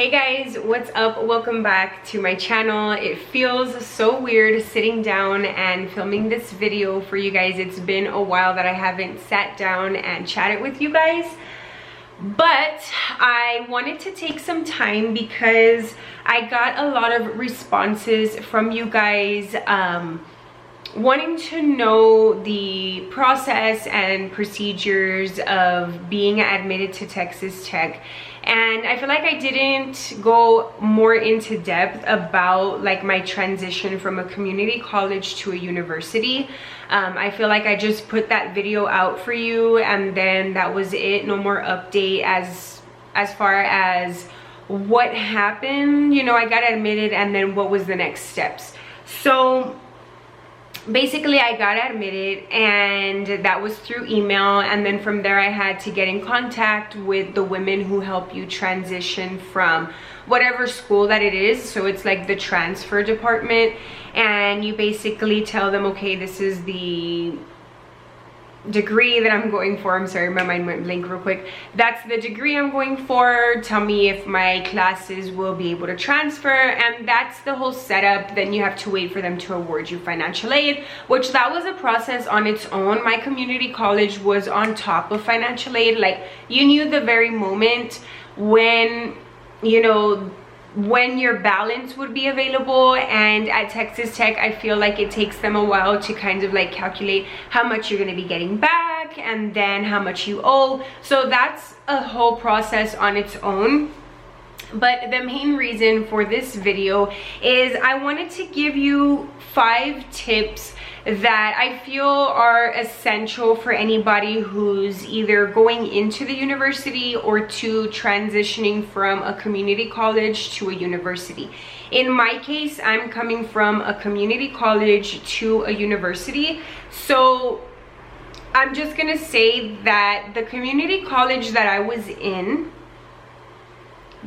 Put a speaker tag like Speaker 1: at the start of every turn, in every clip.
Speaker 1: Hey guys, what's up? Welcome back to my channel. It feels so weird sitting down and filming this video for you guys. It's been a while that I haven't sat down and chatted with you guys, but I wanted to take some time because I got a lot of responses from you guys wanting to know the process and procedures of being admitted to Texas Tech. And I feel like I didn't go more into depth about like my transition from a community college to a university. I feel like I just put that video out for you and then that was it. No more update as far as what happened. You know, I got admitted and then what was the next steps. So basically I got admitted and that was through email, and then from there I had to get in contact with the women who help you transition from whatever school that it is. So it's like the transfer department, and you basically tell them, okay, this is the degree that I'm going for. I'm sorry, my mind went blank real quick. That's the degree I'm going for. Tell me if my classes will be able to transfer, and that's the whole setup. Then you have to wait for them to award you financial aid, which that was a process on its own. My community college was on top of financial aid. Like, you knew the very moment when, you know, when your balance would be available. And at Texas Tech, I feel like it takes them a while to kind of like calculate how much you're going to be getting back and then how much you owe. So that's a whole process on its own. But the main reason for this video is I wanted to give you 5 tips that I feel are essential for anybody who's either going into the university or to transitioning from a community college to a university. In my case, I'm coming from a community college to a university. So I'm just gonna say that the community college that I was in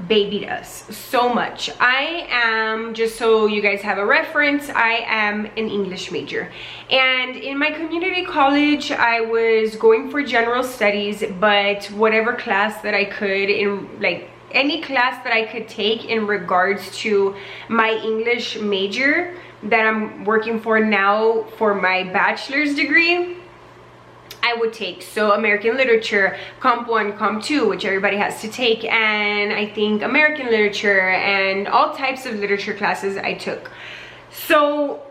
Speaker 1: babied us so much. I am, just so you guys have a reference, I am an English major, and in my community college I was going for general studies, but whatever class that I could, in like any class that I could take in regards to my English major that I'm working for now for my bachelor's degree, I would take. So American literature, Comp 1, Comp 2, which everybody has to take, and I think American literature and all types of literature classes I took. So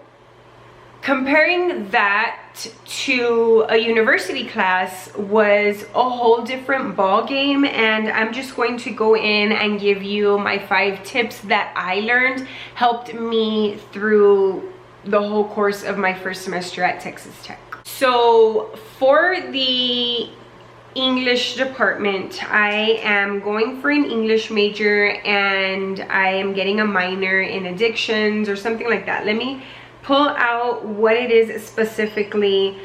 Speaker 1: comparing that to a university class was a whole different ball game, and I'm just going to go in and give you my 5 tips that I learned helped me through the whole course of my first semester at Texas Tech. So for the English department, I am going for an English major and I am getting a minor in addictions or something like that. Let me pull out what it is specifically,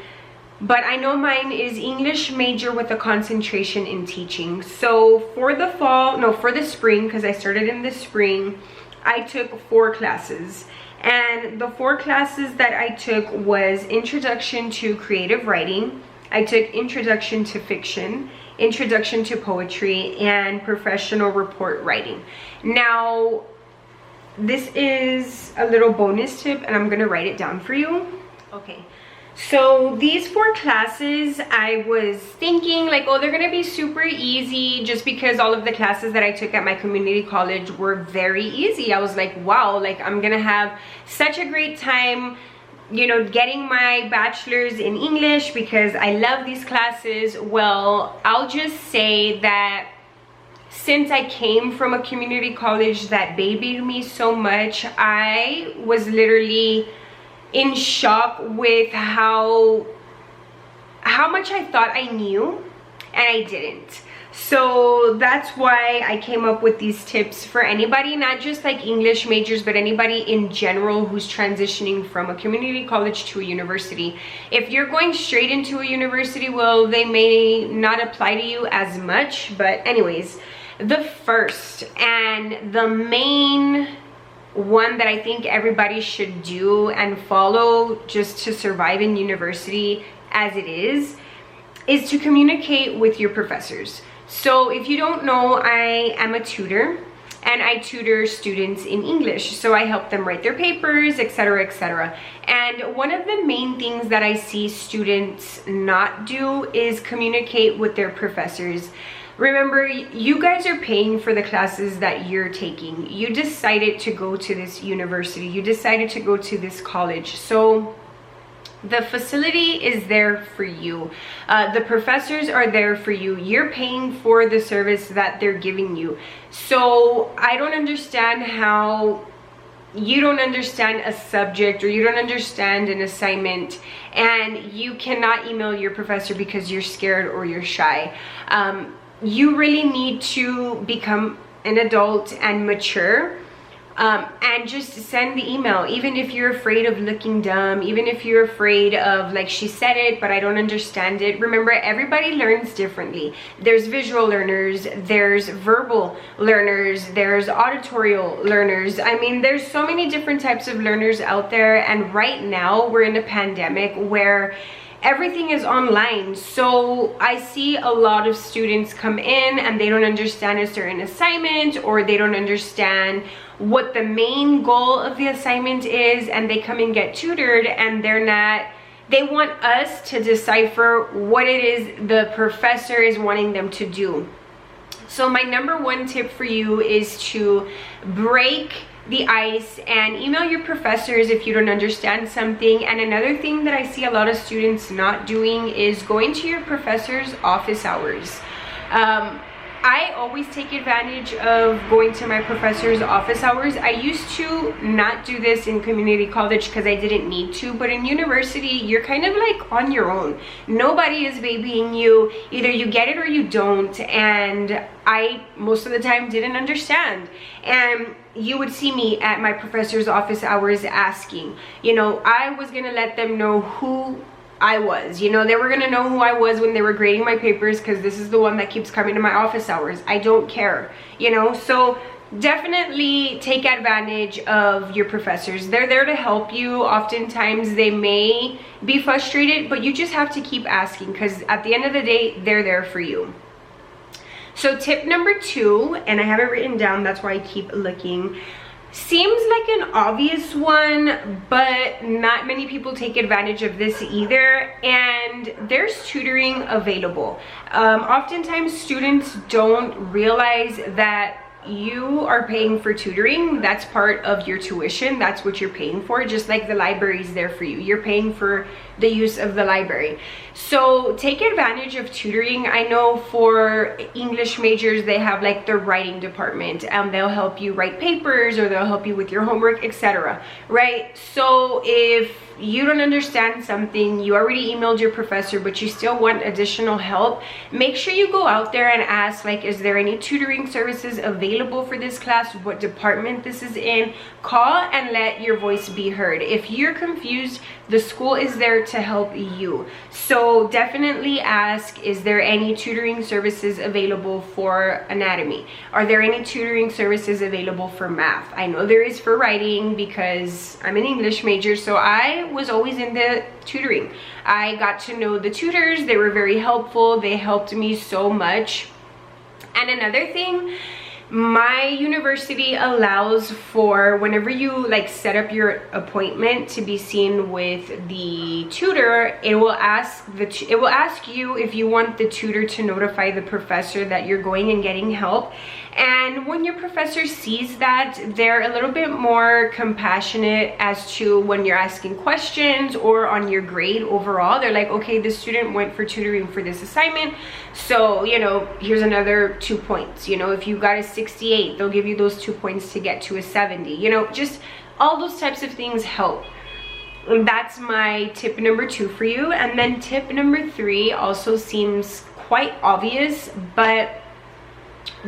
Speaker 1: but I know mine is English major with a concentration in teaching. So for the fall, no, for the spring, because I started in the spring, I took 4 classes. And the 4 classes that I took was Introduction to Creative Writing, I took Introduction to Fiction, Introduction to Poetry, and Professional Report Writing. Now, this is a little bonus tip and I'm gonna write it down for you. Okay, so these 4 classes, I was thinking like, oh, they're gonna be super easy just because all of the classes that I took at my community college were very easy. I was like, wow, like I'm gonna have such a great time, you know, getting my bachelor's in English because I love these classes. Well, I'll just say that since I came from a community college that babied me so much, I was literally in shock with how much I thought I knew and I didn't. So that's why I came up with these tips for anybody, not just like English majors, but anybody in general who's transitioning from a community college to a university. If you're going straight into a university, well, they may not apply to you as much, but anyways, the first and the main one that I think everybody should do and follow just to survive in university as it is to communicate with your professors. So if you don't know, I am a tutor and I tutor students in English. So I help them write their papers, etc., etc. And one of the main things that I see students not do is communicate with their professors. Remember, you guys are paying for the classes that you're taking. You decided to go to this university. You decided to go to this college. So the facility is there for you. The professors are there for you. You're paying for the service that they're giving you. So I don't understand how you don't understand a subject or you don't understand an assignment and you cannot email your professor because you're scared or you're shy. You really need to become an adult and mature, and just send the email, even if you're afraid of looking dumb, even if you're afraid of, like, she said it but I don't understand it. Remember, everybody learns differently. There's visual learners, there's verbal learners, there's auditorial learners. I mean, there's so many different types of learners out there, and right now we're in a pandemic where everything is online. So I see a lot of students come in and they don't understand a certain assignment, or they don't understand what the main goal of the assignment is, and they come and get tutored, and they want us to decipher what it is the professor is wanting them to do. So my number one tip for you is to break the ice and email your professors if you don't understand something. And another thing that I see a lot of students not doing is going to your professor's office hours. I always take advantage of going to my professor's office hours. I used to not do this in community college because I didn't need to, but in university, you're kind of like on your own. Nobody is babying you. Either you get it or you don't. And I, most of the time, didn't understand. And you would see me at my professor's office hours asking, you know, I was gonna let them know who I was, you know, they were gonna know who I was when they were grading my papers, because this is the one that keeps coming to my office hours. I don't care, you know. So definitely take advantage of your professors. They're there to help you. Oftentimes they may be frustrated, but you just have to keep asking, because at the end of the day, they're there for you. So tip number 2, and I have it written down, that's why I keep looking. Seems like an obvious one, but not many people take advantage of this either, and there's tutoring available. Oftentimes students don't realize that you are paying for tutoring. That's part of your tuition. That's what you're paying for. Just like the library is there for you, you're paying for the use of the library. So take advantage of tutoring. I know for English majors, they have like the writing department, and they'll help you write papers, or they'll help you with your homework, etc. Right? So if you don't understand something, you already emailed your professor, but you still want additional help, make sure you go out there and ask, like, is there any tutoring services available for this class? What department this is in? Call and let your voice be heard. If you're confused, the school is there to help you. So definitely ask, is there any tutoring services available for anatomy? Are there any tutoring services available for math? I know there is for writing because I'm an English major, so I was always in the tutoring. I got to know the tutors. They were very helpful. They helped me so much. And another thing, my university allows for, whenever you like set up your appointment to be seen with the tutor, it will ask you if you want the tutor to notify the professor that you're going and getting help. And when your professor sees that, they're a little bit more compassionate as to when you're asking questions or on your grade overall. They're like, okay, the student went for tutoring for this assignment, so, you know, here's another 2 points. You know, if you got a 68, they'll give you those 2 points to get to a 70. You know, just all those types of things help. And that's my tip number 2 for you. And then tip number 3 also seems quite obvious, but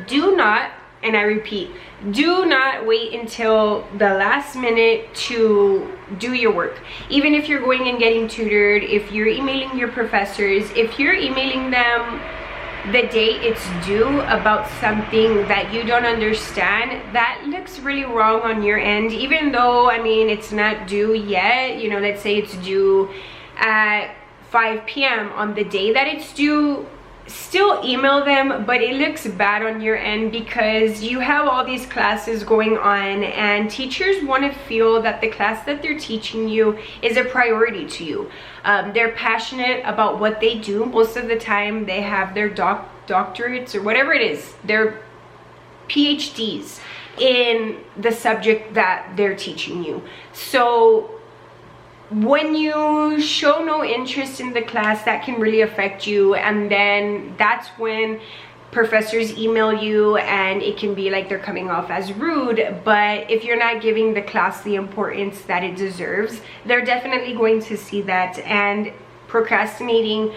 Speaker 1: do not, and I repeat, do not wait until the last minute to do your work. Even if you're going and getting tutored, if you're emailing your professors, if you're emailing them the day it's due about something that you don't understand, that looks really wrong on your end. Even though, I mean, it's not due yet, you know, let's say it's due at 5 p.m. on the day that it's due, still email them, but it looks bad on your end because you have all these classes going on and teachers want to feel that the class that they're teaching you is a priority to you. They're passionate about what they do. Most of the time they have their doctorates or whatever it is, their PhDs in the subject that they're teaching you. So when you show no interest in the class, that can really affect you, and then that's when professors email you and it can be like they're coming off as rude. But if you're not giving the class the importance that it deserves, they're definitely going to see that, and procrastinating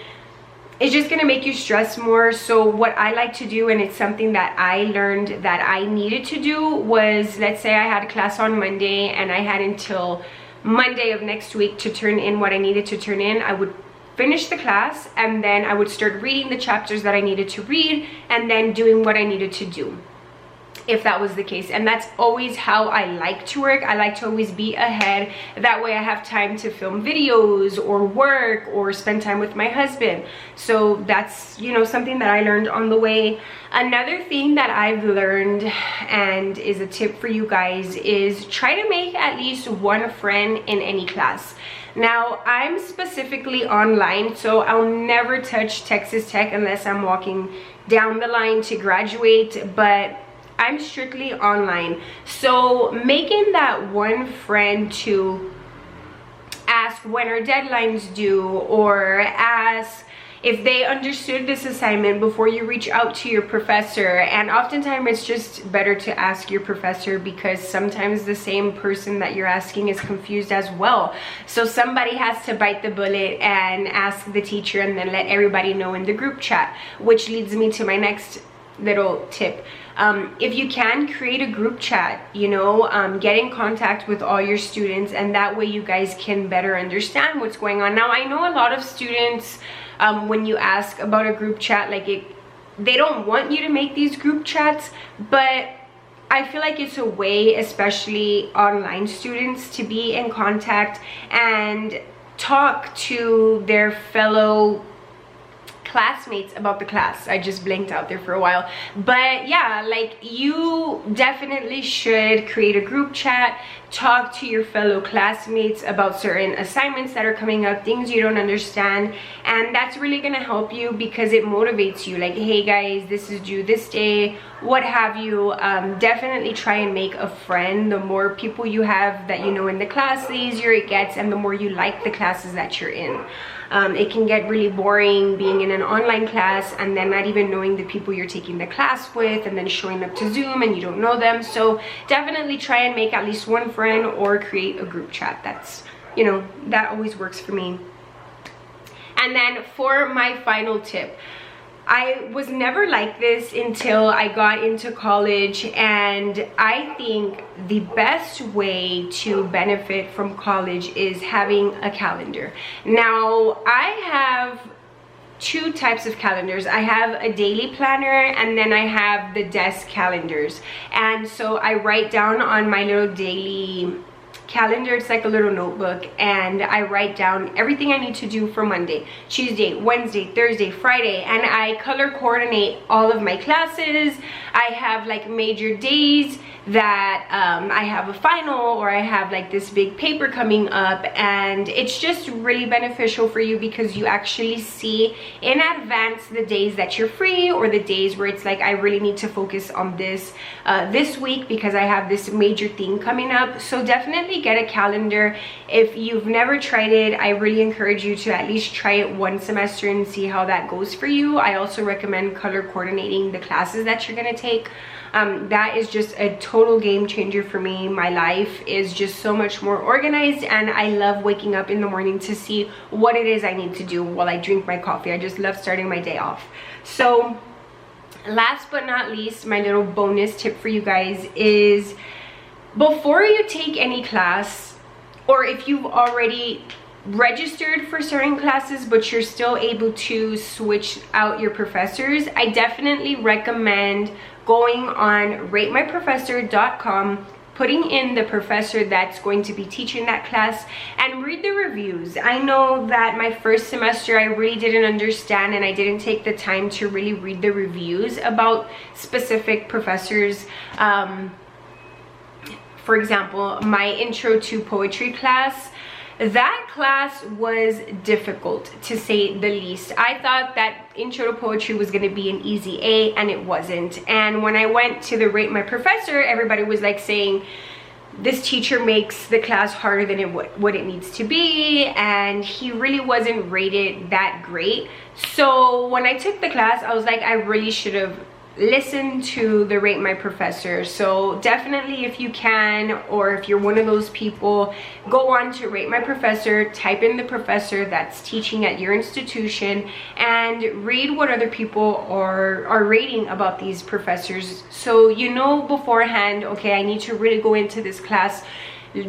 Speaker 1: is just going to make you stress more. So what I like to do, and it's something that I learned that I needed to do, was, let's say I had a class on Monday and I had until Monday of next week to turn in what I needed to turn in. I would finish the class and then I would start reading the chapters that I needed to read and then doing what I needed to do, if that was the case. And that's always how I like to work. I like to always be ahead. That way I have time to film videos or work or spend time with my husband. So that's, you know, something that I learned on the way. Another thing that I've learned, and is a tip for you guys, is try to make at least one friend in any class. Now, I'm specifically online, so I'll never touch Texas Tech unless I'm walking down the line to graduate, but I'm strictly online. So making that one friend to ask when our deadlines due, or ask if they understood this assignment before you reach out to your professor. And oftentimes it's just better to ask your professor, because sometimes the same person that you're asking is confused as well. So somebody has to bite the bullet and ask the teacher and then let everybody know in the group chat, which leads me to my next little tip. If you can, create a group chat, you know, get in contact with all your students, and that way you guys can better understand what's going on. Now, I know a lot of students, when you ask about a group chat, like they don't want you to make these group chats, but I feel like it's a way, especially online students, to be in contact and talk to their fellow classmates about the class. I just blinked out there for a while. But yeah, like, you definitely should create a group chat, talk to your fellow classmates about certain assignments that are coming up, things you don't understand, and that's really gonna help you because it motivates you. Like, hey guys, this is due this day, what have you. Definitely try and make a friend. The more people you have that you know in the class, the easier it gets, and the more you like the classes that you're in. It can get really boring being in an online class and then not even knowing the people you're taking the class with, and then showing up to Zoom and you don't know them. So definitely try and make at least one friend or create a group chat. That's, you know, that always works for me. And then for my final tip, I was never like this until I got into college, and I think the best way to benefit from college is having a calendar. Now, I have two types of calendars. I have a daily planner, and then I have the desk calendars. And so I write down on my little daily calendar, it's like a little notebook, and I write down everything I need to do for Monday, Tuesday, Wednesday, Thursday, Friday, and I color coordinate all of my classes. I have like major days that I have a final, or I have like this big paper coming up, and it's just really beneficial for you because you actually see in advance the days that you're free, or the days where it's like, I really need to focus on this this week because I have this major thing coming up. So definitely get a calendar. If you've never tried it, I really encourage you to at least try it one semester and see how that goes for you. I also recommend color coordinating the classes that you're going to take. That is just a total game changer for me. My life is just so much more organized, and I love waking up in the morning to see what it is I need to do while I drink my coffee. I just love starting my day off. So last but not least, my little bonus tip for you guys is, before you take any class, or if you've already registered for certain classes but you're still able to switch out your professors, I definitely recommend going on ratemyprofessor.com, putting in the professor that's going to be teaching that class, and read the reviews. I know that my first semester I really didn't understand, and I didn't take the time to really read the reviews about specific professors. For example, my intro to poetry class, that class was difficult to say the least. I thought that intro to poetry was going to be an easy A, and it wasn't. And when I went to the rate my professor, everybody was like saying this teacher makes the class harder than what it needs to be, and he really wasn't rated that great. So when I took the class, I was like, I really should have listen to the rate my professor. So definitely, if you can, or if you're one of those people, go on to rate my professor, type in the professor that's teaching at your institution, and read what other people are rating about these professors, so you know beforehand, okay, I need to really go into this class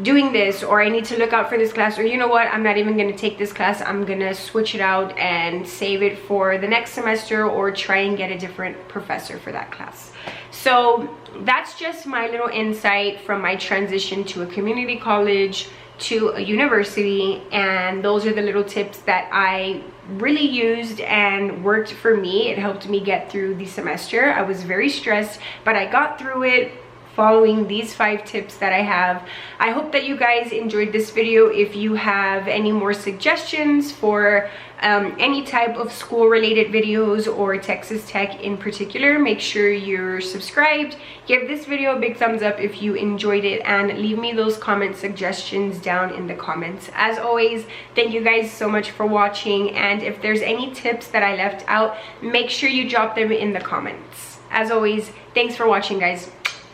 Speaker 1: doing this, or I need to look out for this class, or you know what, I'm not even going to take this class, I'm gonna switch it out and save it for the next semester, or try and get a different professor for that class. So that's just my little insight from my transition to a community college to a university, and those are the little tips that I really used and worked for me. It helped me get through the semester. I was very stressed, but I got through it following these 5 tips that I have. I hope that you guys enjoyed this video. If you have any more suggestions for any type of school related videos, or Texas Tech in particular, make sure you're subscribed. Give this video a big thumbs up if you enjoyed it, and leave me those comment suggestions down in the comments. As always, thank you guys so much for watching, and if there's any tips that I left out, make sure you drop them in the comments. As always, thanks for watching, guys.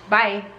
Speaker 1: Bye.